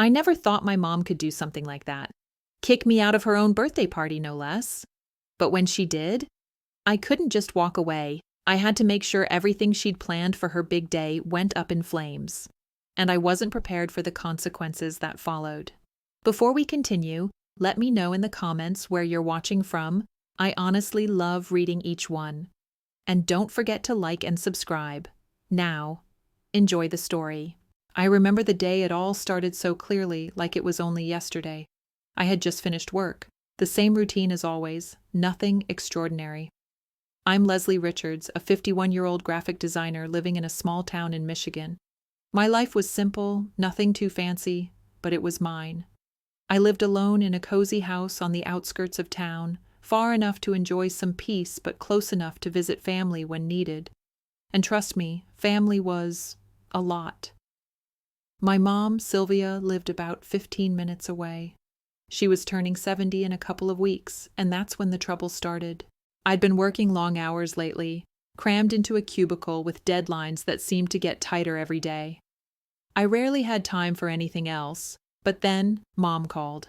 I never thought my mom could do something like that. Kick me out of her own birthday party, no less. But when she did, I couldn't just walk away. I had to make sure everything she'd planned for her big day went up in flames. And I wasn't prepared for the consequences that followed. Before we continue, let me know in the comments where you're watching from. I honestly love reading each one. And don't forget to like and subscribe. Now, enjoy the story. I remember the day it all started so clearly, like it was only yesterday. I had just finished work. The same routine as always, nothing extraordinary. I'm Leslie Richards, a 51-year-old graphic designer living in a small town in Michigan. My life was simple, nothing too fancy, but it was mine. I lived alone in a cozy house on the outskirts of town, far enough to enjoy some peace but close enough to visit family when needed. And trust me, family was a lot. My mom, Sylvia, lived about 15 minutes away. She was turning 70 in a couple of weeks, and that's when the trouble started. I'd been working long hours lately, crammed into a cubicle with deadlines that seemed to get tighter every day. I rarely had time for anything else, but then Mom called.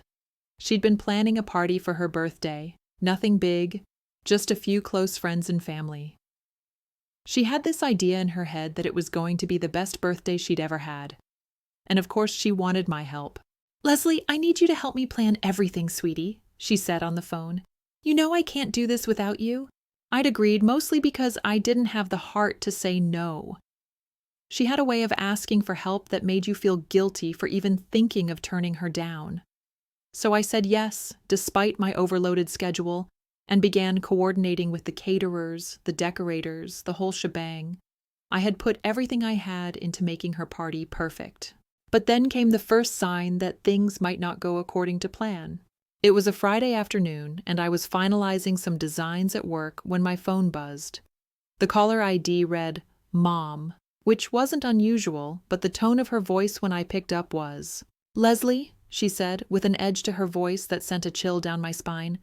She'd been planning a party for her birthday, nothing big, just a few close friends and family. She had this idea in her head that it was going to be the best birthday she'd ever had. And of course she wanted my help. "Leslie, I need you to help me plan everything, sweetie," she said on the phone. "You know I can't do this without you." I'd agreed, mostly because I didn't have the heart to say no. She had a way of asking for help that made you feel guilty for even thinking of turning her down. So I said yes, despite my overloaded schedule, and began coordinating with the caterers, the decorators, the whole shebang. I had put everything I had into making her party perfect. But then came the first sign that things might not go according to plan. It was a Friday afternoon, and I was finalizing some designs at work when my phone buzzed. The caller ID read, "Mom," which wasn't unusual, but the tone of her voice when I picked up was, "Leslie," she said, with an edge to her voice that sent a chill down my spine,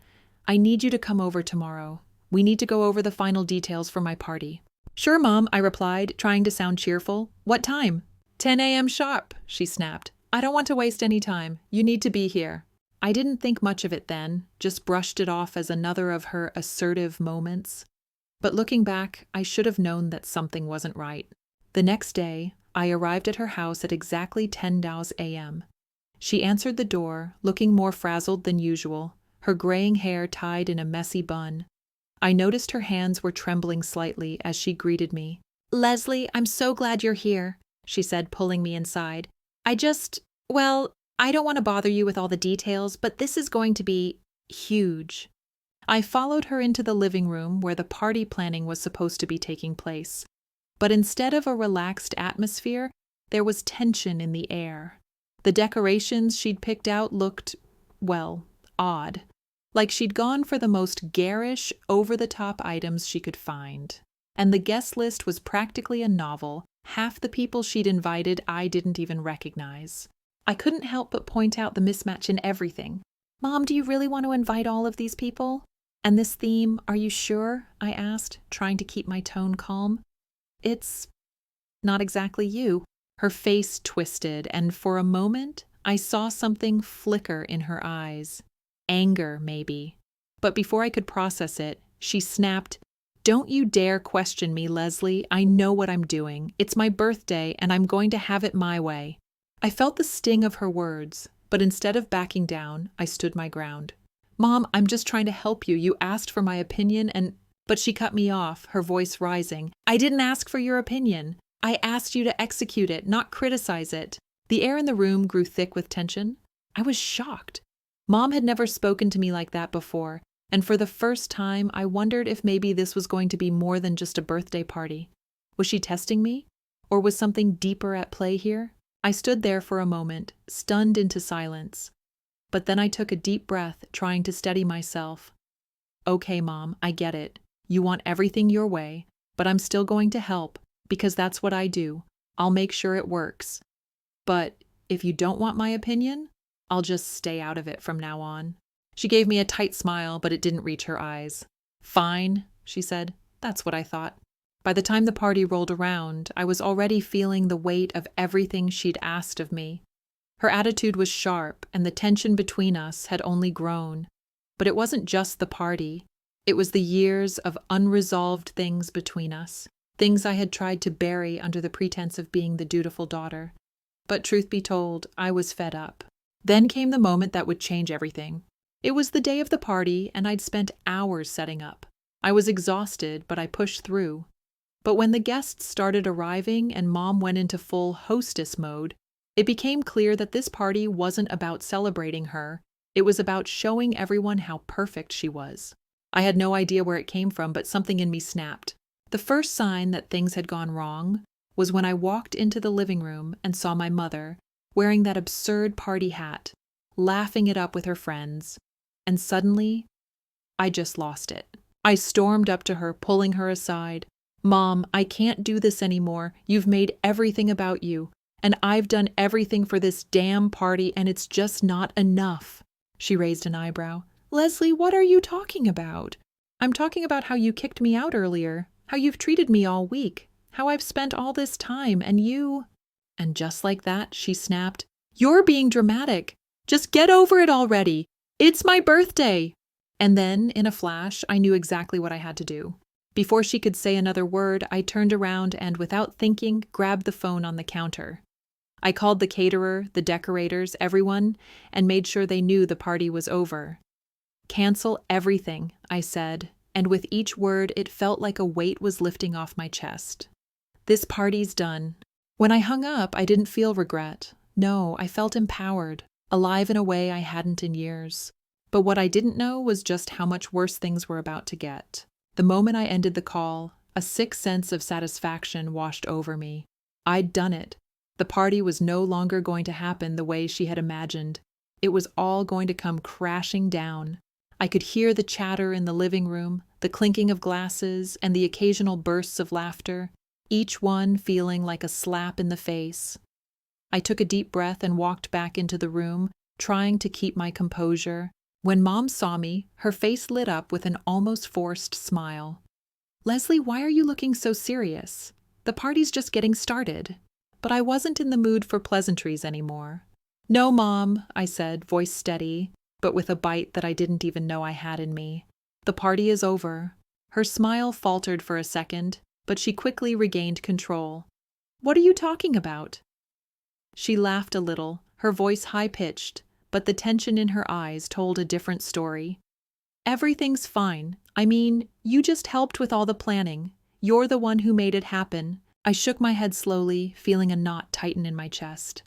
"I need you to come over tomorrow. We need to go over the final details for my party." "Sure, Mom," I replied, trying to sound cheerful. "What time?" "10 a.m. sharp," she snapped. "I don't want to waste any time. You need to be here." I didn't think much of it then, just brushed it off as another of her assertive moments. But looking back, I should have known that something wasn't right. The next day, I arrived at her house at exactly 10 a.m. She answered the door, looking more frazzled than usual, her graying hair tied in a messy bun. I noticed her hands were trembling slightly as she greeted me. "Leslie, I'm so glad you're here," she said, pulling me inside. I don't want to bother you with all the details, but this is going to be huge." I followed her into the living room where the party planning was supposed to be taking place. But instead of a relaxed atmosphere, there was tension in the air. The decorations she'd picked out looked, odd. Like she'd gone for the most garish, over-the-top items she could find. And the guest list was practically a novel. Half the people she'd invited I didn't even recognize. I couldn't help but point out the mismatch in everything. "Mom, do you really want to invite all of these people? And this theme, are you sure?" I asked, trying to keep my tone calm. "It's not exactly you." Her face twisted, and for a moment, I saw something flicker in her eyes. Anger, maybe. But before I could process it, she snapped, "Don't you dare question me, Leslie. I know what I'm doing. It's my birthday, and I'm going to have it my way." I felt the sting of her words, but instead of backing down, I stood my ground. "Mom, I'm just trying to help you. You asked for my opinion and—" But she cut me off, her voice rising. "I didn't ask for your opinion. I asked you to execute it, not criticize it." The air in the room grew thick with tension. I was shocked. Mom had never spoken to me like that before, and for the first time, I wondered if maybe this was going to be more than just a birthday party. Was she testing me? Or was something deeper at play here? I stood there for a moment, stunned into silence. But then I took a deep breath, trying to steady myself. "Okay, Mom, I get it. You want everything your way, but I'm still going to help, because that's what I do. I'll make sure it works. But if you don't want my opinion, I'll just stay out of it from now on." She gave me a tight smile, but it didn't reach her eyes. "Fine," she said. "That's what I thought." By the time the party rolled around, I was already feeling the weight of everything she'd asked of me. Her attitude was sharp, and the tension between us had only grown. But it wasn't just the party. It was the years of unresolved things between us, things I had tried to bury under the pretense of being the dutiful daughter. But truth be told, I was fed up. Then came the moment that would change everything. It was the day of the party, and I'd spent hours setting up. I was exhausted, but I pushed through. But when the guests started arriving and Mom went into full hostess mode, it became clear that this party wasn't about celebrating her. It was about showing everyone how perfect she was. I had no idea where it came from, but something in me snapped. The first sign that things had gone wrong was when I walked into the living room and saw my mother, wearing that absurd party hat, laughing it up with her friends. And suddenly, I just lost it. I stormed up to her, pulling her aside. "Mom, I can't do this anymore. You've made everything about you. And I've done everything for this damn party, and it's just not enough." She raised an eyebrow. "Leslie, what are you talking about?" "I'm talking about how you kicked me out earlier, how you've treated me all week, how I've spent all this time, and you—" And just like that, she snapped, "You're being dramatic. Just get over it already. It's my birthday." And then, in a flash, I knew exactly what I had to do. Before she could say another word, I turned around and, without thinking, grabbed the phone on the counter. I called the caterer, the decorators, everyone, and made sure they knew the party was over. "Cancel everything," I said, and with each word it felt like a weight was lifting off my chest. "This party's done." When I hung up, I didn't feel regret. No, I felt empowered, alive in a way I hadn't in years. But what I didn't know was just how much worse things were about to get. The moment I ended the call, a sick sense of satisfaction washed over me. I'd done it. The party was no longer going to happen the way she had imagined. It was all going to come crashing down. I could hear the chatter in the living room, the clinking of glasses, and the occasional bursts of laughter, each one feeling like a slap in the face. I took a deep breath and walked back into the room, trying to keep my composure. When Mom saw me, her face lit up with an almost forced smile. "Leslie, why are you looking so serious? The party's just getting started." But I wasn't in the mood for pleasantries anymore. "No, Mom," I said, voice steady, but with a bite that I didn't even know I had in me. "The party is over." Her smile faltered for a second, but she quickly regained control. "What are you talking about?" She laughed a little, her voice high-pitched, but the tension in her eyes told a different story. "Everything's fine. I mean, you just helped with all the planning. You're the one who made it happen." I shook my head slowly, feeling a knot tighten in my chest.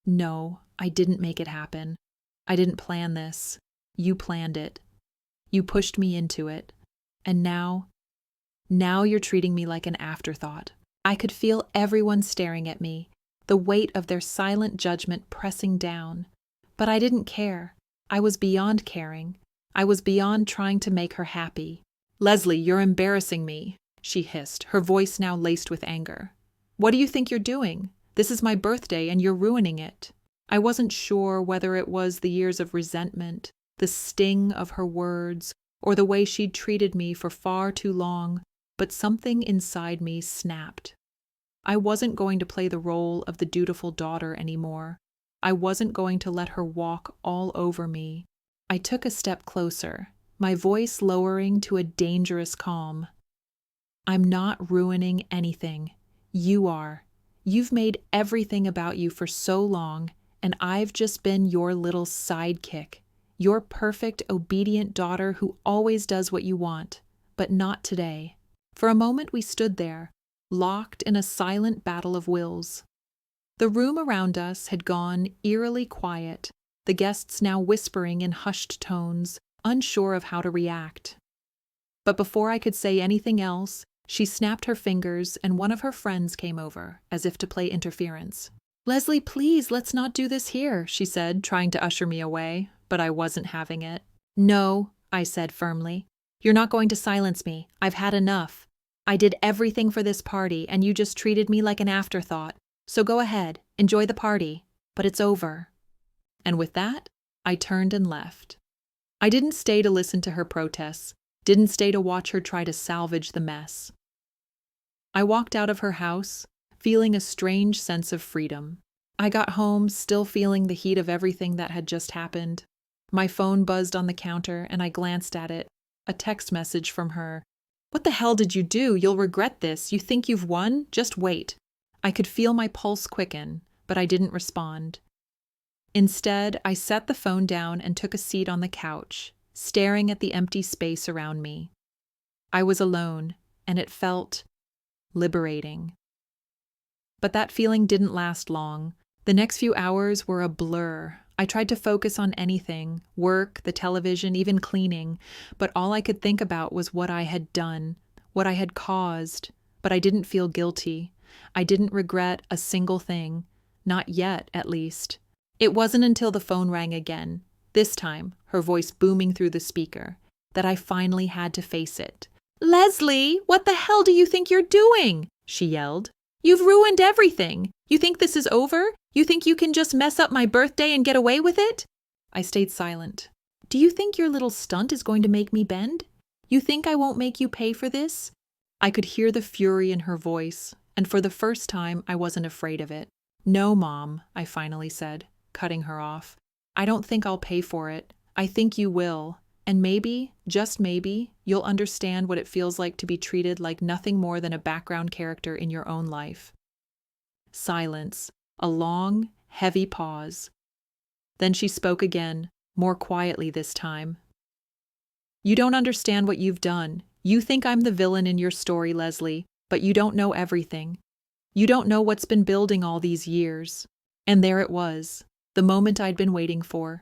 "No, I didn't make it happen. I didn't plan this. You planned it. You pushed me into it. And now you're treating me like an afterthought." I could feel everyone staring at me, the weight of their silent judgment pressing down. But I didn't care. I was beyond caring. I was beyond trying to make her happy. "Leslie, you're embarrassing me," she hissed, her voice now laced with anger. "What do you think you're doing? This is my birthday and you're ruining it." I wasn't sure whether it was the years of resentment, the sting of her words, or the way she'd treated me for far too long, but something inside me snapped. I wasn't going to play the role of the dutiful daughter anymore. I wasn't going to let her walk all over me. I took a step closer, my voice lowering to a dangerous calm. "I'm not ruining anything. You are. You've made everything about you for so long, and I've just been your little sidekick, your perfect, obedient daughter who always does what you want, but not today." For a moment we stood there, locked in a silent battle of wills. The room around us had gone eerily quiet, the guests now whispering in hushed tones, unsure of how to react. But before I could say anything else, she snapped her fingers and one of her friends came over, as if to play interference. "Leslie, please, let's not do this here," she said, trying to usher me away, but I wasn't having it. "No," I said firmly. "You're not going to silence me. I've had enough. I did everything for this party, and you just treated me like an afterthought. So go ahead, enjoy the party, but it's over." And with that, I turned and left. I didn't stay to listen to her protests, didn't stay to watch her try to salvage the mess. I walked out of her house, feeling a strange sense of freedom. I got home, still feeling the heat of everything that had just happened. My phone buzzed on the counter, and I glanced at it. A text message from her. "What the hell did you do? You'll regret this. You think you've won? Just wait." I could feel my pulse quicken, but I didn't respond. Instead, I set the phone down and took a seat on the couch, staring at the empty space around me. I was alone, and it felt liberating. But that feeling didn't last long. The next few hours were a blur. I tried to focus on anything, work, the television, even cleaning, but all I could think about was what I had done, what I had caused, but I didn't feel guilty. I didn't regret a single thing. Not yet, at least. It wasn't until the phone rang again, this time, her voice booming through the speaker, that I finally had to face it. "Leslie, what the hell do you think you're doing?" she yelled. "You've ruined everything. You think this is over? You think you can just mess up my birthday and get away with it?" I stayed silent. "Do you think your little stunt is going to make me bend? You think I won't make you pay for this?" I could hear the fury in her voice, and for the first time I wasn't afraid of it. "No, Mom," I finally said, cutting her off. "I don't think I'll pay for it. I think you will. And maybe, just maybe, you'll understand what it feels like to be treated like nothing more than a background character in your own life." Silence. A long, heavy pause. Then she spoke again, more quietly this time. "You don't understand what you've done. You think I'm the villain in your story, Leslie, but you don't know everything. You don't know what's been building all these years." And there it was, the moment I'd been waiting for.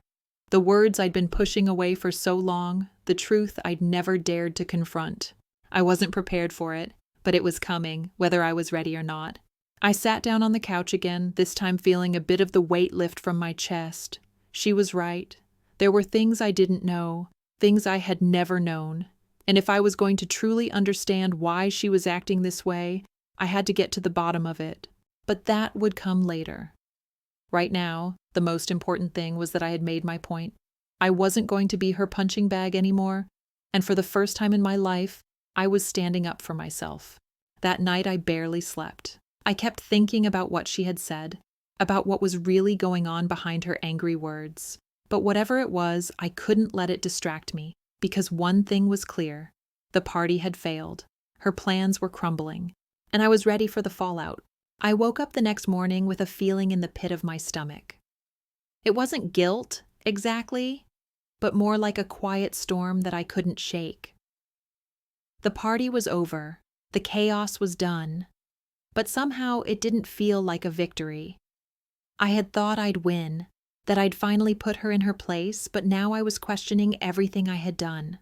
The words I'd been pushing away for so long, the truth I'd never dared to confront. I wasn't prepared for it, but it was coming, whether I was ready or not. I sat down on the couch again, this time feeling a bit of the weight lift from my chest. She was right. There were things I didn't know, things I had never known. And if I was going to truly understand why she was acting this way, I had to get to the bottom of it. But that would come later. Right now, the most important thing was that I had made my point. I wasn't going to be her punching bag anymore, and for the first time in my life, I was standing up for myself. That night I barely slept. I kept thinking about what she had said, about what was really going on behind her angry words. But whatever it was, I couldn't let it distract me, because one thing was clear. The party had failed. Her plans were crumbling, and I was ready for the fallout. I woke up the next morning with a feeling in the pit of my stomach. It wasn't guilt, exactly, but more like a quiet storm that I couldn't shake. The party was over. The chaos was done. But somehow it didn't feel like a victory. I had thought I'd win, that I'd finally put her in her place, but now I was questioning everything I had done.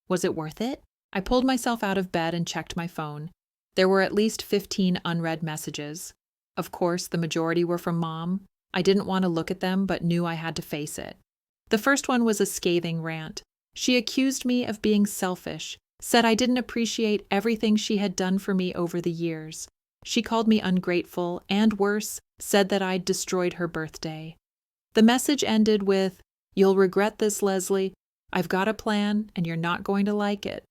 Was it worth it? I pulled myself out of bed and checked my phone. There were at least 15 unread messages. Of course, the majority were from Mom. I didn't want to look at them, but knew I had to face it. The first one was a scathing rant. She accused me of being selfish, said I didn't appreciate everything she had done for me over the years. She called me ungrateful, and worse, said that I'd destroyed her birthday. The message ended with, "You'll regret this, Leslie. I've got a plan, and you're not going to like it."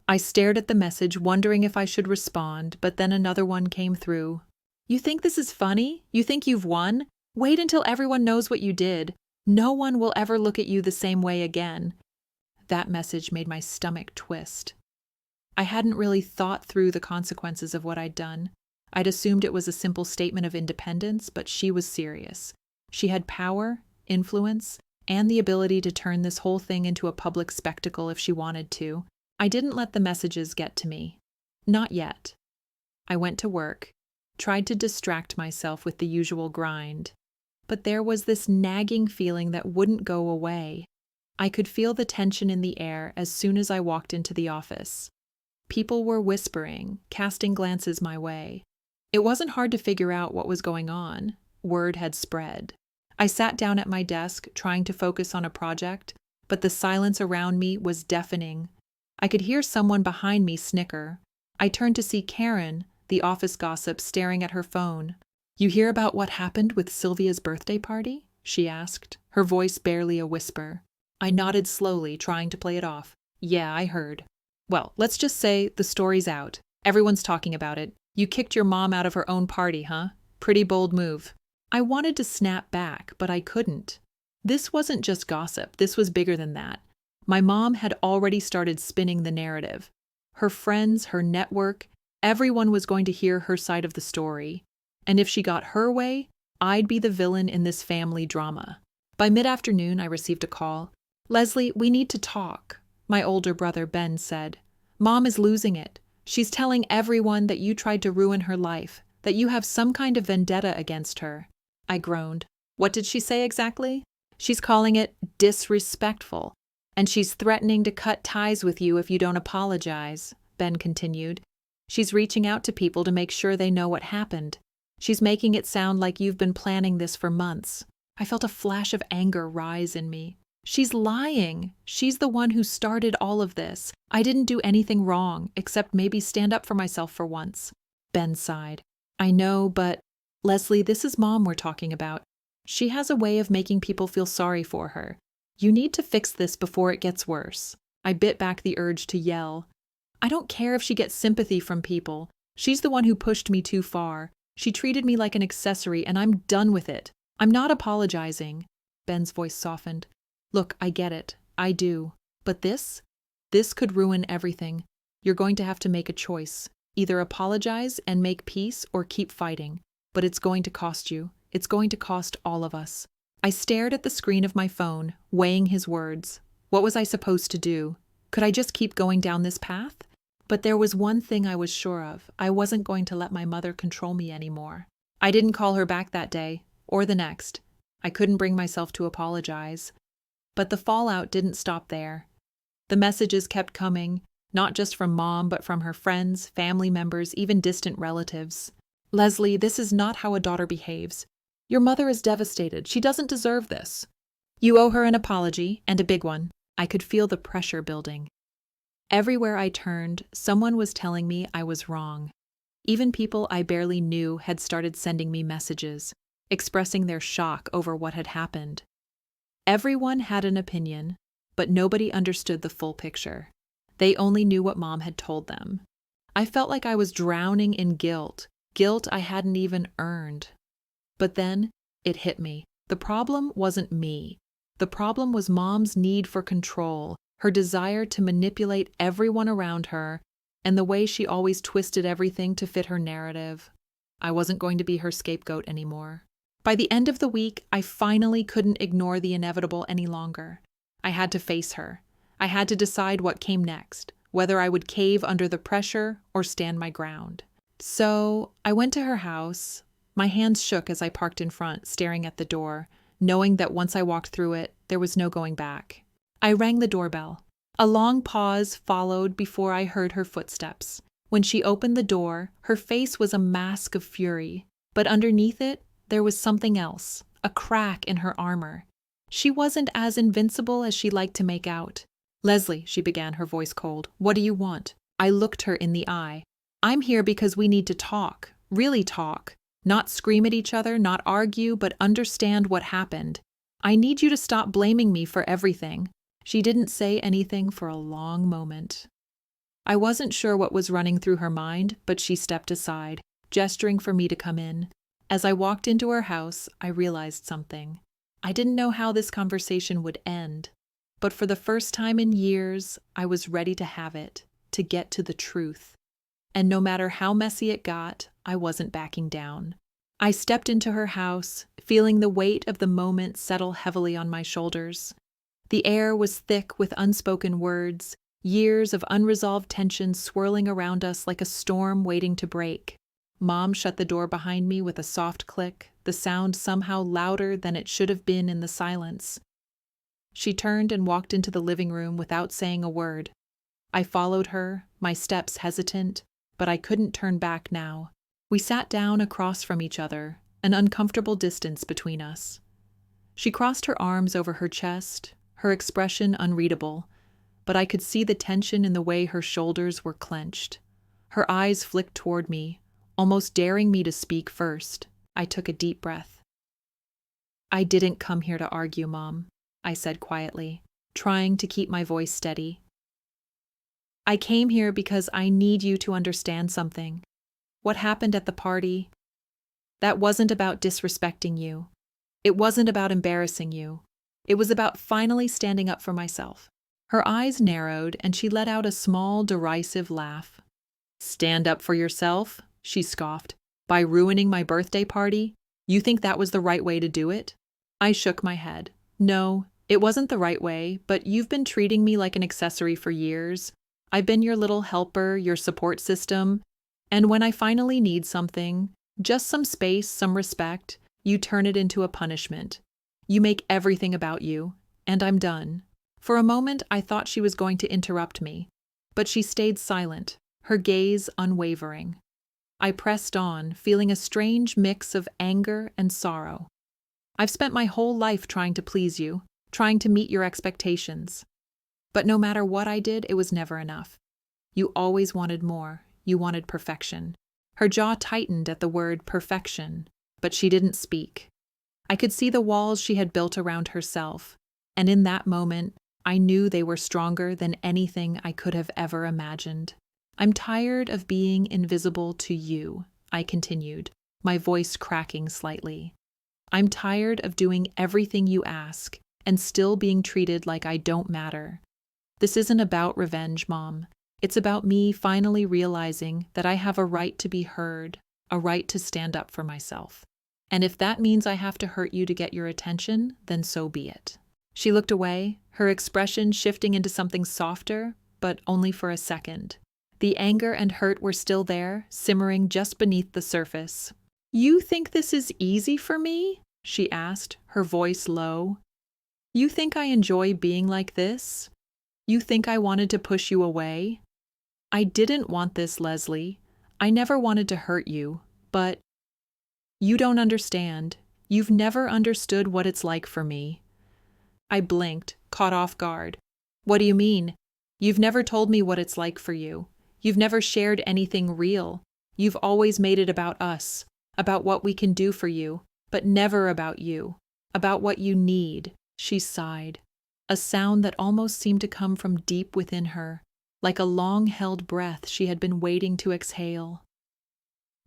I stared at the message, wondering if I should respond, but then another one came through. "You think this is funny? You think you've won? Wait until everyone knows what you did. No one will ever look at you the same way again." That message made my stomach twist. I hadn't really thought through the consequences of what I'd done. I'd assumed it was a simple statement of independence, but she was serious. She had power, influence, and the ability to turn this whole thing into a public spectacle if she wanted to. I didn't let the messages get to me. Not yet. I went to work, tried to distract myself with the usual grind. But there was this nagging feeling that wouldn't go away. I could feel the tension in the air as soon as I walked into the office. People were whispering, casting glances my way. It wasn't hard to figure out what was going on. Word had spread. I sat down at my desk, trying to focus on a project, but the silence around me was deafening. I could hear someone behind me snicker. I turned to see Karen, the office gossip, staring at her phone. "You hear about what happened with Sylvia's birthday party?" she asked, her voice barely a whisper. I nodded slowly, trying to play it off. "Yeah, I heard." "Well, let's just say the story's out. Everyone's talking about it. You kicked your mom out of her own party, huh? Pretty bold move." I wanted to snap back, but I couldn't. This wasn't just gossip, this was bigger than that. My mom had already started spinning the narrative. Her friends, her network, everyone was going to hear her side of the story. And if she got her way, I'd be the villain in this family drama. By mid-afternoon, I received a call. "Leslie, we need to talk," my older brother Ben said. "Mom is losing it. She's telling everyone that you tried to ruin her life, that you have some kind of vendetta against her." I groaned. "What did she say exactly?" "She's calling it disrespectful, and she's threatening to cut ties with you if you don't apologize," Ben continued. "She's reaching out to people to make sure they know what happened. She's making it sound like you've been planning this for months." I felt a flash of anger rise in me. She's lying. She's the one who started all of this. I didn't do anything wrong, except maybe stand up for myself for once. Ben sighed. "I know, but Leslie, this is Mom we're talking about. She has a way of making people feel sorry for her. You need to fix this before it gets worse." I bit back the urge to yell. "I don't care if she gets sympathy from people. She's the one who pushed me too far. She treated me like an accessory, and I'm done with it. I'm not apologizing." Ben's voice softened. "Look, I get it. I do. But this could ruin everything. You're going to have to make a choice. Either apologize and make peace or keep fighting. But it's going to cost you. It's going to cost all of us." I stared at the screen of my phone, weighing his words. What was I supposed to do? Could I just keep going down this path? But there was one thing I was sure of. I wasn't going to let my mother control me anymore. I didn't call her back that day, or the next. I couldn't bring myself to apologize. But the fallout didn't stop there. The messages kept coming, not just from Mom, but from her friends, family members, even distant relatives. "Leslie, this is not how a daughter behaves. Your mother is devastated. She doesn't deserve this. You owe her an apology, and a big one." I could feel the pressure building. Everywhere I turned, someone was telling me I was wrong. Even people I barely knew had started sending me messages, expressing their shock over what had happened. Everyone had an opinion, but nobody understood the full picture. They only knew what Mom had told them. I felt like I was drowning in guilt I hadn't even earned. But then, it hit me. The problem wasn't me. The problem was Mom's need for control, her desire to manipulate everyone around her, and the way she always twisted everything to fit her narrative. I wasn't going to be her scapegoat anymore. By the end of the week, I finally couldn't ignore the inevitable any longer. I had to face her. I had to decide what came next, whether I would cave under the pressure or stand my ground. So, I went to her house. My hands shook as I parked in front, staring at the door, knowing that once I walked through it, there was no going back. I rang the doorbell. A long pause followed before I heard her footsteps. When she opened the door, her face was a mask of fury, but underneath it, there was something else, a crack in her armor. She wasn't as invincible as she liked to make out. "Leslie," she began, her voice cold, "what do you want?" I looked her in the eye. "I'm here because we need to talk, really talk. Not scream at each other, not argue, but understand what happened. I need you to stop blaming me for everything." She didn't say anything for a long moment. I wasn't sure what was running through her mind, but she stepped aside, gesturing for me to come in. As I walked into her house, I realized something. I didn't know how this conversation would end, but for the first time in years, I was ready to have it, to get to the truth. And no matter how messy it got, I wasn't backing down. I stepped into her house, feeling the weight of the moment settle heavily on my shoulders. The air was thick with unspoken words, years of unresolved tension swirling around us like a storm waiting to break. Mom shut the door behind me with a soft click, the sound somehow louder than it should have been in the silence. She turned and walked into the living room without saying a word. I followed her, my steps hesitant, but I couldn't turn back now. We sat down across from each other, an uncomfortable distance between us. She crossed her arms over her chest, her expression unreadable, but I could see the tension in the way her shoulders were clenched. Her eyes flicked toward me, almost daring me to speak first. I took a deep breath. "I didn't come here to argue, Mom," I said quietly, trying to keep my voice steady. "I came here because I need you to understand something. What happened at the party, That wasn't about disrespecting you. It wasn't about embarrassing you. It was about finally standing up for myself. Her eyes narrowed and she let out a small, derisive laugh. Stand up for yourself? She scoffed. By ruining my birthday party? You think that was the right way to do it? I shook my head. No, it wasn't the right way, but you've been treating me like an accessory for years. I've been your little helper, your support system. And when I finally need something, just some space, some respect, you turn it into a punishment. You make everything about you, and I'm done. For a moment, I thought she was going to interrupt me, but she stayed silent, her gaze unwavering. I pressed on, feeling a strange mix of anger and sorrow. I've spent my whole life trying to please you, trying to meet your expectations. But no matter what I did, it was never enough. You always wanted more. You wanted perfection. Her jaw tightened at the word perfection, but she didn't speak. I could see the walls she had built around herself, and in that moment, I knew they were stronger than anything I could have ever imagined. I'm tired of being invisible to you, I continued, my voice cracking slightly. I'm tired of doing everything you ask and still being treated like I don't matter. This isn't about revenge, Mom. It's about me finally realizing that I have a right to be heard, a right to stand up for myself. And if that means I have to hurt you to get your attention, then so be it. She looked away, her expression shifting into something softer, but only for a second. The anger and hurt were still there, simmering just beneath the surface. You think this is easy for me? She asked, her voice low. You think I enjoy being like this? You think I wanted to push you away? I didn't want this, Leslie. I never wanted to hurt you, but you don't understand. You've never understood what it's like for me. I blinked, caught off guard. What do you mean? You've never told me what it's like for you. You've never shared anything real. You've always made it about us, about what we can do for you, but never about you, about what you need. She sighed, a sound that almost seemed to come from deep within her, like a long-held breath she had been waiting to exhale.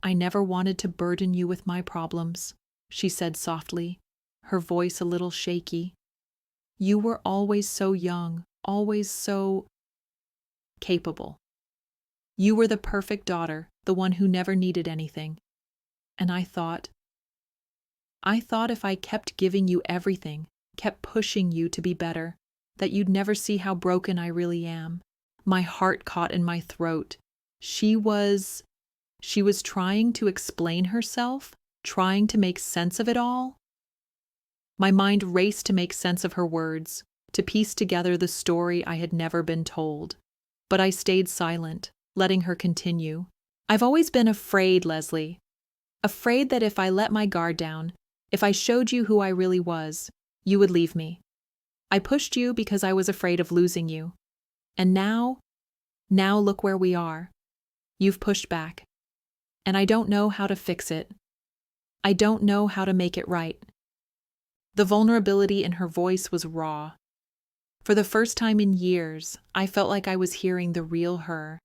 I never wanted to burden you with my problems, she said softly, her voice a little shaky. You were always so young, always so capable. You were the perfect daughter, the one who never needed anything. And I thought if I kept giving you everything, kept pushing you to be better, that you'd never see how broken I really am. My heart caught in my throat. She was trying to explain herself, trying to make sense of it all. My mind raced to make sense of her words, to piece together the story I had never been told. But I stayed silent, letting her continue. I've always been afraid, Leslie. Afraid that if I let my guard down, if I showed you who I really was, you would leave me. I pushed you because I was afraid of losing you. And now look where we are. You've pushed back. And I don't know how to fix it. I don't know how to make it right. The vulnerability in her voice was raw. For the first time in years, I felt like I was hearing the real her.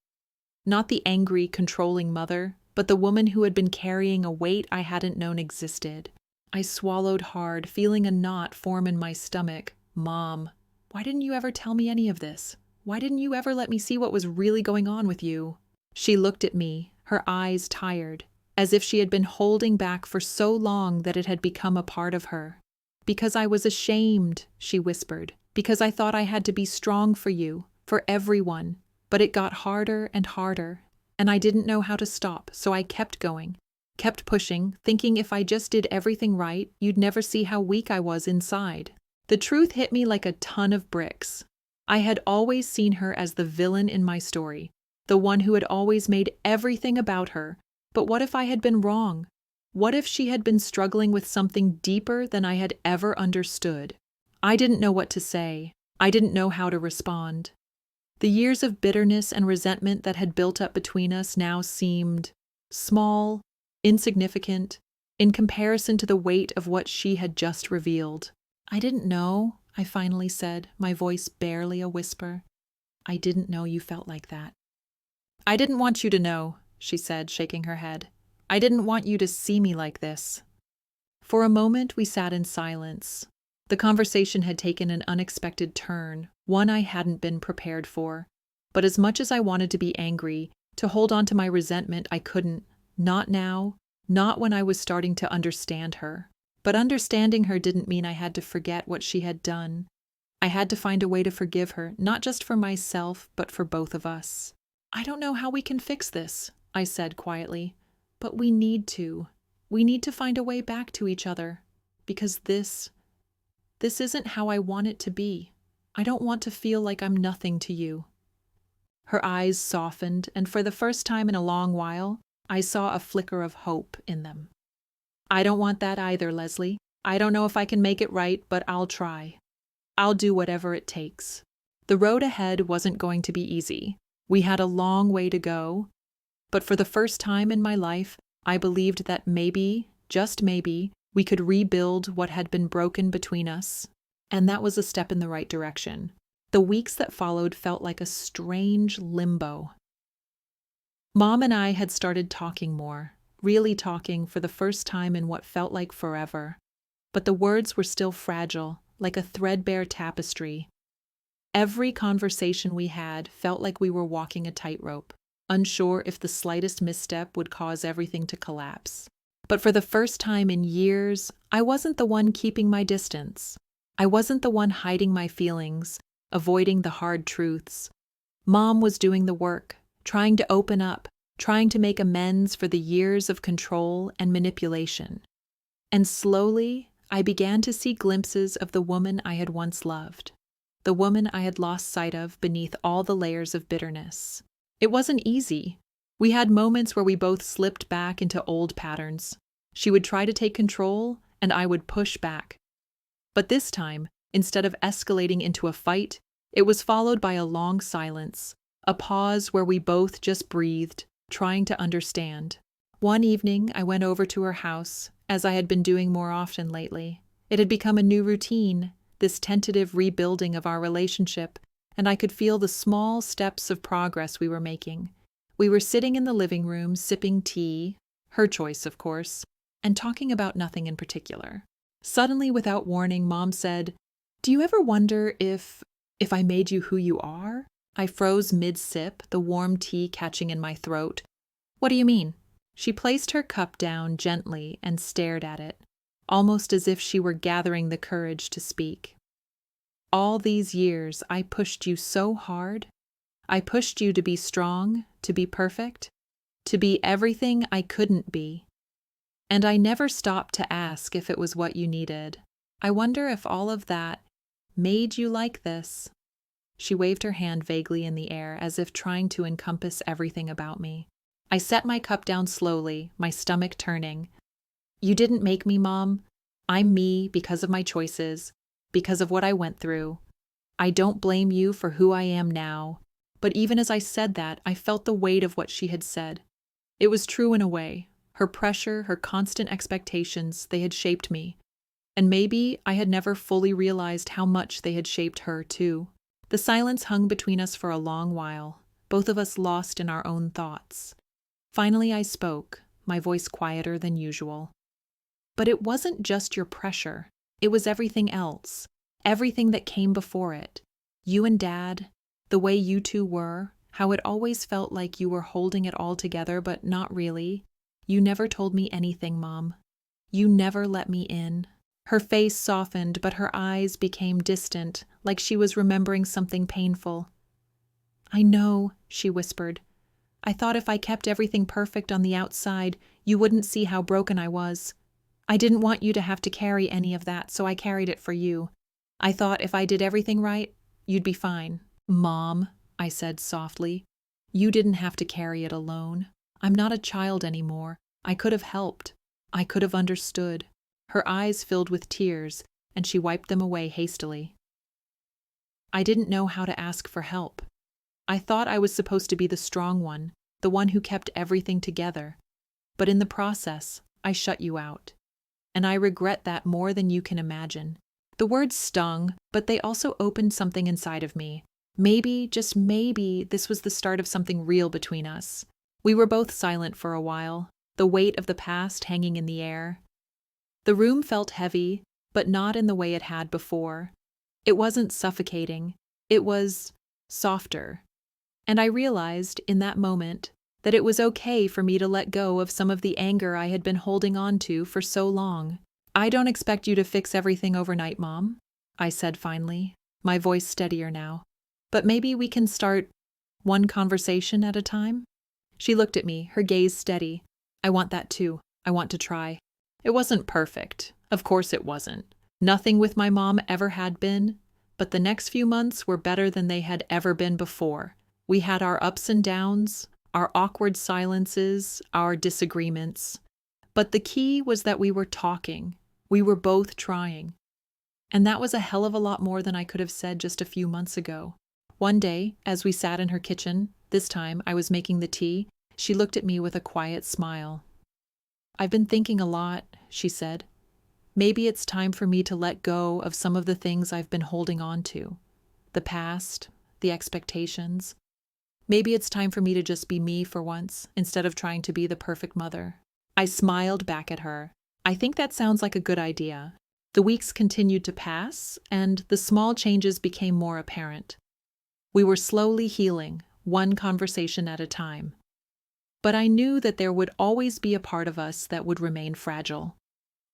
Not the angry, controlling mother, but the woman who had been carrying a weight I hadn't known existed. I swallowed hard, feeling a knot form in my stomach. Mom, why didn't you ever tell me any of this? Why didn't you ever let me see what was really going on with you? She looked at me, her eyes tired, as if she had been holding back for so long that it had become a part of her. Because I was ashamed, she whispered, because I thought I had to be strong for you, for everyone. But it got harder and harder, and I didn't know how to stop, so I kept going, kept pushing, thinking if I just did everything right, you'd never see how weak I was inside. The truth hit me like a ton of bricks. I had always seen her as the villain in my story, the one who had always made everything about her. But what if I had been wrong? What if she had been struggling with something deeper than I had ever understood? I didn't know what to say. I didn't know how to respond. The years of bitterness and resentment that had built up between us now seemed small, insignificant, in comparison to the weight of what she had just revealed. I didn't know, I finally said, my voice barely a whisper. I didn't know you felt like that. I didn't want you to know, she said, shaking her head. I didn't want you to see me like this." For a moment, we sat in silence. The conversation had taken an unexpected turn, one I hadn't been prepared for. But as much as I wanted to be angry, to hold on to my resentment, I couldn't. Not now, not when I was starting to understand her. But understanding her didn't mean I had to forget what she had done. I had to find a way to forgive her, not just for myself, but for both of us. "I don't know how we can fix this," I said quietly, "but we need to. We need to find a way back to each other. Because this isn't how I want it to be. I don't want to feel like I'm nothing to you." Her eyes softened, and for the first time in a long while, I saw a flicker of hope in them. "I don't want that either, Leslie. I don't know if I can make it right, but I'll try. I'll do whatever it takes." The road ahead wasn't going to be easy. We had a long way to go, but for the first time in my life, I believed that maybe, just maybe, we could rebuild what had been broken between us, and that was a step in the right direction. The weeks that followed felt like a strange limbo. Mom and I had started talking more, really talking for the first time in what felt like forever. But the words were still fragile, like a threadbare tapestry. Every conversation we had felt like we were walking a tightrope, unsure if the slightest misstep would cause everything to collapse. But for the first time in years, I wasn't the one keeping my distance. I wasn't the one hiding my feelings, avoiding the hard truths. Mom was doing the work, trying to open up, trying to make amends for the years of control and manipulation. And slowly, I began to see glimpses of the woman I had once loved, the woman I had lost sight of beneath all the layers of bitterness. It wasn't easy. We had moments where we both slipped back into old patterns. She would try to take control, and I would push back. But this time, instead of escalating into a fight, it was followed by a long silence, a pause where we both just breathed, trying to understand. One evening, I went over to her house, as I had been doing more often lately. It had become a new routine, this tentative rebuilding of our relationship, and I could feel the small steps of progress we were making. We were sitting in the living room, sipping tea, her choice, of course, and talking about nothing in particular. Suddenly, without warning, Mom said, "Do you ever wonder if I made you who you are?" I froze mid-sip, the warm tea catching in my throat. "What do you mean?" She placed her cup down gently and stared at it, almost as if she were gathering the courage to speak. "All these years, I pushed you so hard. I pushed you to be strong, to be perfect, to be everything I couldn't be. And I never stopped to ask if it was what you needed. I wonder if all of that made you like this." She waved her hand vaguely in the air, as if trying to encompass everything about me. I set my cup down slowly, my stomach turning. "You didn't make me, Mom. I'm me because of my choices, because of what I went through. I don't blame you for who I am now." But even as I said that, I felt the weight of what she had said. It was true in a way. Her pressure, her constant expectations, they had shaped me. And maybe I had never fully realized how much they had shaped her, too. The silence hung between us for a long while, both of us lost in our own thoughts. Finally I spoke, my voice quieter than usual. "But it wasn't just your pressure. It was everything else. Everything that came before it. You and Dad, the way you two were, how it always felt like you were holding it all together, but not really. You never told me anything, Mom. You never let me in." Her face softened, but her eyes became distant, like she was remembering something painful. "I know," she whispered. "I thought if I kept everything perfect on the outside, you wouldn't see how broken I was. I didn't want you to have to carry any of that, so I carried it for you. I thought if I did everything right, you'd be fine." "Mom," I said softly, "you didn't have to carry it alone. I'm not a child anymore. I could have helped. I could have understood." Her eyes filled with tears, and she wiped them away hastily. I didn't know how to ask for help. I thought I was supposed to be the strong one, the one who kept everything together. But in the process, I shut you out. And I regret that more than you can imagine. The words stung, but they also opened something inside of me. Maybe, just maybe, this was the start of something real between us. We were both silent for a while. the weight of the past hanging in the air. The room felt heavy, but not in the way it had before. It wasn't suffocating, it was softer. And I realized, in that moment, that it was okay for me to let go of some of the anger I had been holding on to for so long. "I don't expect you to fix everything overnight, Mom," I said finally, my voice steadier now. "But maybe we can start one conversation at a time?" She looked at me, her gaze steady. "I want that too. I want to try." It wasn't perfect. Of course it wasn't. Nothing with my mom ever had been, but the next few months were better than they had ever been before. We had our ups and downs, our awkward silences, our disagreements. But the key was that we were talking. We were both trying. And that was a hell of a lot more than I could have said just a few months ago. One day, as we sat in her kitchen, this time I was making the tea, she looked at me with a quiet smile. "I've been thinking a lot," she said. "Maybe it's time for me to let go of some of the things I've been holding on to. The past, the expectations. Maybe it's time for me to just be me for once, instead of trying to be the perfect mother." I smiled back at her. "I think that sounds like a good idea." The weeks continued to pass, and the small changes became more apparent. We were slowly healing, one conversation at a time. But I knew that there would always be a part of us that would remain fragile.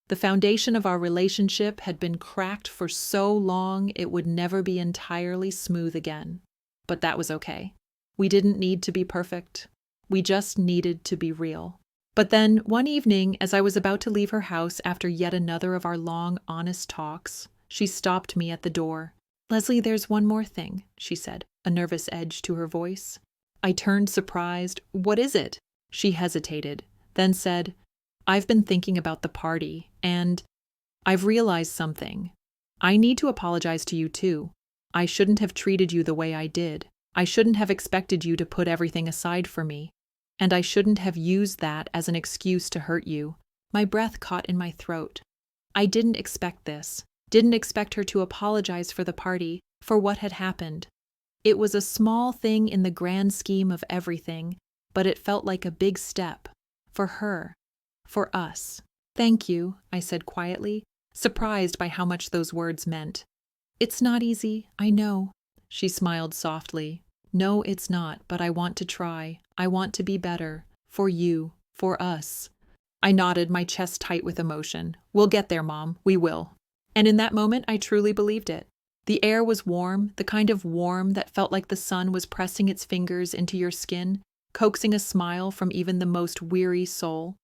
The foundation of our relationship had been cracked for so long it would never be entirely smooth again. But that was okay. We didn't need to be perfect. We just needed to be real. But then, one evening, as I was about to leave her house after yet another of our long, honest talks, she stopped me at the door. "Leslie, there's one more thing," she said, a nervous edge to her voice. I turned surprised. "What is it?" She hesitated, then said, "I've been thinking about the party, and I've realized something. I need to apologize to you too. I shouldn't have treated you the way I did. I shouldn't have expected you to put everything aside for me. And I shouldn't have used that as an excuse to hurt you." My breath caught in my throat. I didn't expect this. Didn't expect her to apologize for the party, for what had happened. It was a small thing in the grand scheme of everything, but it felt like a big step. For her. For us. "Thank you," I said quietly, surprised by how much those words meant. "It's not easy, I know." She smiled softly. "No, it's not, but I want to try. I want to be better. For you. For us." I nodded, my chest tight with emotion. "We'll get there, Mom. We will." And in that moment, I truly believed it. The air was warm, the kind of warm that felt like the sun was pressing its fingers into your skin, coaxing a smile from even the most weary soul.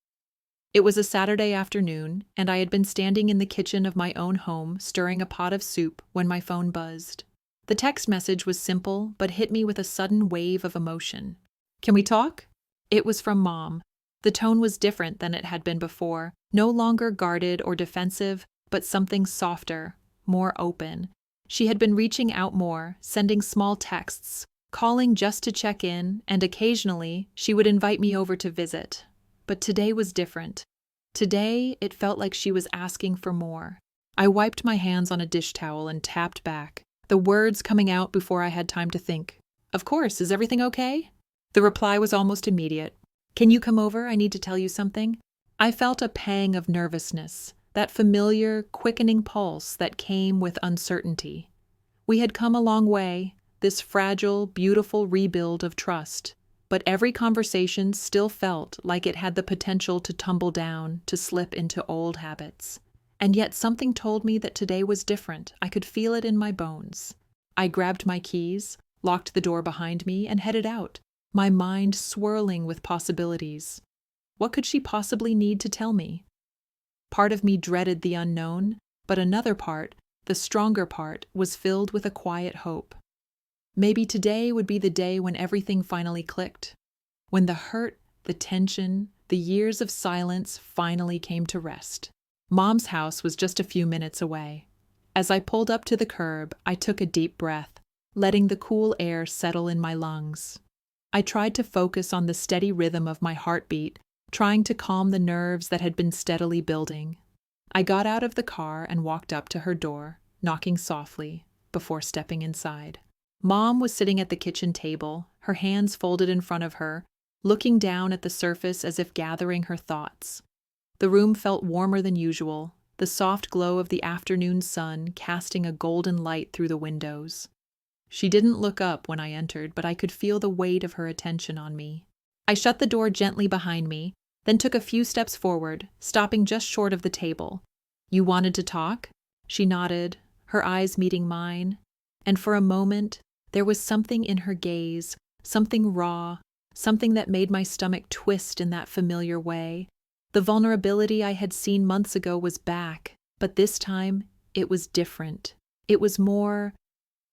It was a Saturday afternoon, and I had been standing in the kitchen of my own home, stirring a pot of soup, when my phone buzzed. The text message was simple, but hit me with a sudden wave of emotion. "Can we talk?" It was from Mom. The tone was different than it had been before, no longer guarded or defensive, but something softer, more open. She had been reaching out more, sending small texts, calling just to check in, and occasionally she would invite me over to visit. But today was different. Today, it felt like she was asking for more. I wiped my hands on a dish towel and tapped back, the words coming out before I had time to think. "Of course, is everything okay?" The reply was almost immediate. "Can you come over? I need to tell you something." I felt a pang of nervousness, that familiar, quickening pulse that came with uncertainty. We had come a long way, this fragile, beautiful rebuild of trust. But every conversation still felt like it had the potential to tumble down, to slip into old habits. And yet something told me that today was different. I could feel it in my bones. I grabbed my keys, locked the door behind me, and headed out, my mind swirling with possibilities. What could she possibly need to tell me? Part of me dreaded the unknown, but another part, the stronger part, was filled with a quiet hope. Maybe today would be the day when everything finally clicked, when the hurt, the tension, the years of silence finally came to rest. Mom's house was just a few minutes away. As I pulled up to the curb, I took a deep breath, letting the cool air settle in my lungs. I tried to focus on the steady rhythm of my heartbeat, trying to calm the nerves that had been steadily building. I got out of the car and walked up to her door, knocking softly, before stepping inside. Mom was sitting at the kitchen table, her hands folded in front of her, looking down at the surface as if gathering her thoughts. The room felt warmer than usual, the soft glow of the afternoon sun casting a golden light through the windows. She didn't look up when I entered, but I could feel the weight of her attention on me. I shut the door gently behind me, then took a few steps forward, stopping just short of the table. "You wanted to talk?" She nodded, her eyes meeting mine, and for a moment, there was something in her gaze, something raw, something that made my stomach twist in that familiar way. The vulnerability I had seen months ago was back, but this time, it was different. It was more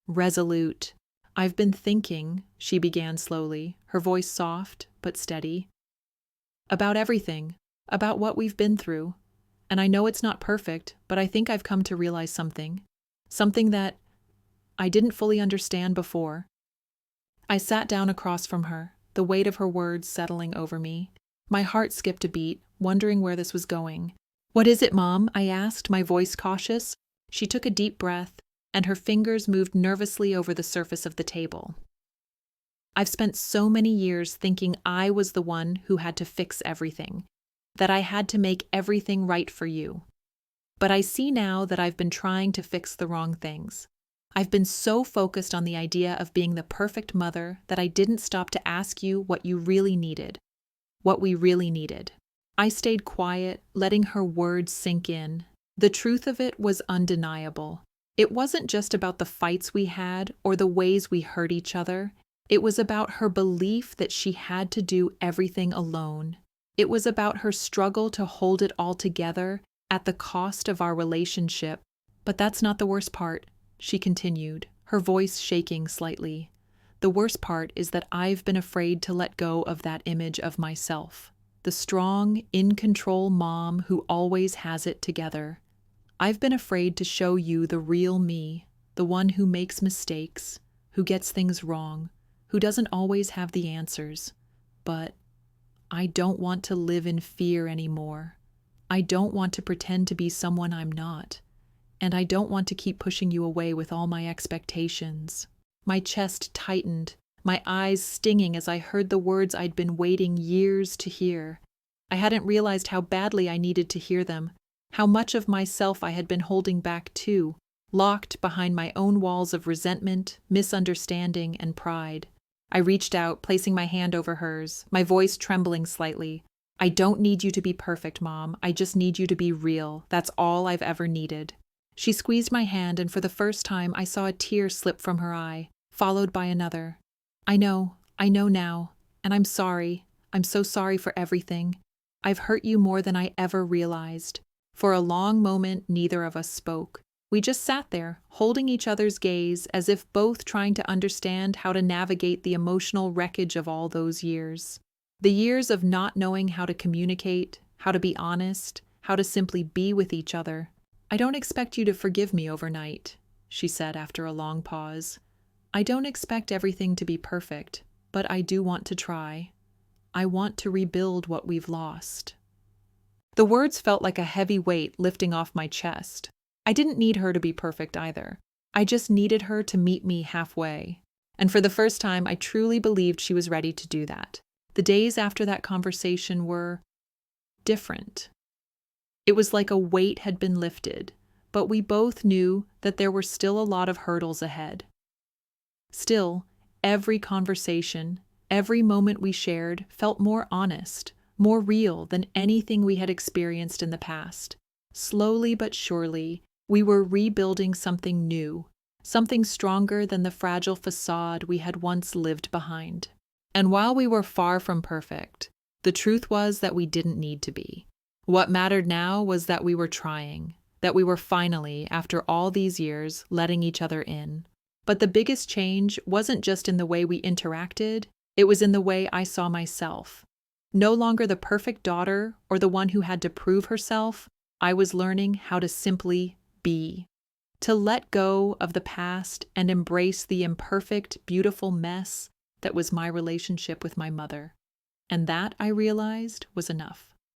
resolute. "I've been thinking," she began slowly, her voice soft but steady, "about everything, about what we've been through. And I know it's not perfect, but I think I've come to realize something that I didn't fully understand before." I sat down across from her, the weight of her words settling over me. My heart skipped a beat, wondering where this was going. "What is it, Mom?" I asked, my voice cautious. She took a deep breath, and her fingers moved nervously over the surface of the table. "I've spent so many years thinking I was the one who had to fix everything, that I had to make everything right for you. But I see now that I've been trying to fix the wrong things. I've been so focused on the idea of being the perfect mother that I didn't stop to ask you what you really needed, what we really needed." I stayed quiet, letting her words sink in. The truth of it was undeniable. It wasn't just about the fights we had or the ways we hurt each other. It was about her belief that she had to do everything alone. It was about her struggle to hold it all together at the cost of our relationship. "But that's not the worst part," she continued, her voice shaking slightly. "The worst part is that I've been afraid to let go of that image of myself. The strong, in-control mom who always has it together. I've been afraid to show you the real me, the one who makes mistakes, who gets things wrong, who doesn't always have the answers. But I don't want to live in fear anymore. I don't want to pretend to be someone I'm not. And I don't want to keep pushing you away with all my expectations." My chest tightened, my eyes stinging as I heard the words I'd been waiting years to hear. I hadn't realized how badly I needed to hear them, how much of myself I had been holding back too, locked behind my own walls of resentment, misunderstanding, and pride. I reached out, placing my hand over hers, my voice trembling slightly. "I don't need you to be perfect, Mom. I just need you to be real. That's all I've ever needed." She squeezed my hand, and for the first time I saw a tear slip from her eye, followed by another. I know now, and I'm sorry. I'm so sorry for everything. I've hurt you more than I ever realized." For a long moment, neither of us spoke. We just sat there, holding each other's gaze, as if both trying to understand how to navigate the emotional wreckage of all those years. The years of not knowing how to communicate, how to be honest, how to simply be with each other. "I don't expect you to forgive me overnight," she said after a long pause. "I don't expect everything to be perfect, but I do want to try. I want to rebuild what we've lost." The words felt like a heavy weight lifting off my chest. I didn't need her to be perfect either. I just needed her to meet me halfway. And for the first time, I truly believed she was ready to do that. The days after that conversation were different. It was like a weight had been lifted, but we both knew that there were still a lot of hurdles ahead. Still, every conversation, every moment we shared felt more honest, more real than anything we had experienced in the past. Slowly but surely, we were rebuilding something new, something stronger than the fragile facade we had once lived behind. And while we were far from perfect, the truth was that we didn't need to be. What mattered now was that we were trying, that we were finally, after all these years, letting each other in. But the biggest change wasn't just in the way we interacted, it was in the way I saw myself. No longer the perfect daughter or the one who had to prove herself, I was learning how to simply be. To let go of the past and embrace the imperfect, beautiful mess that was my relationship with my mother. And that, I realized, was enough.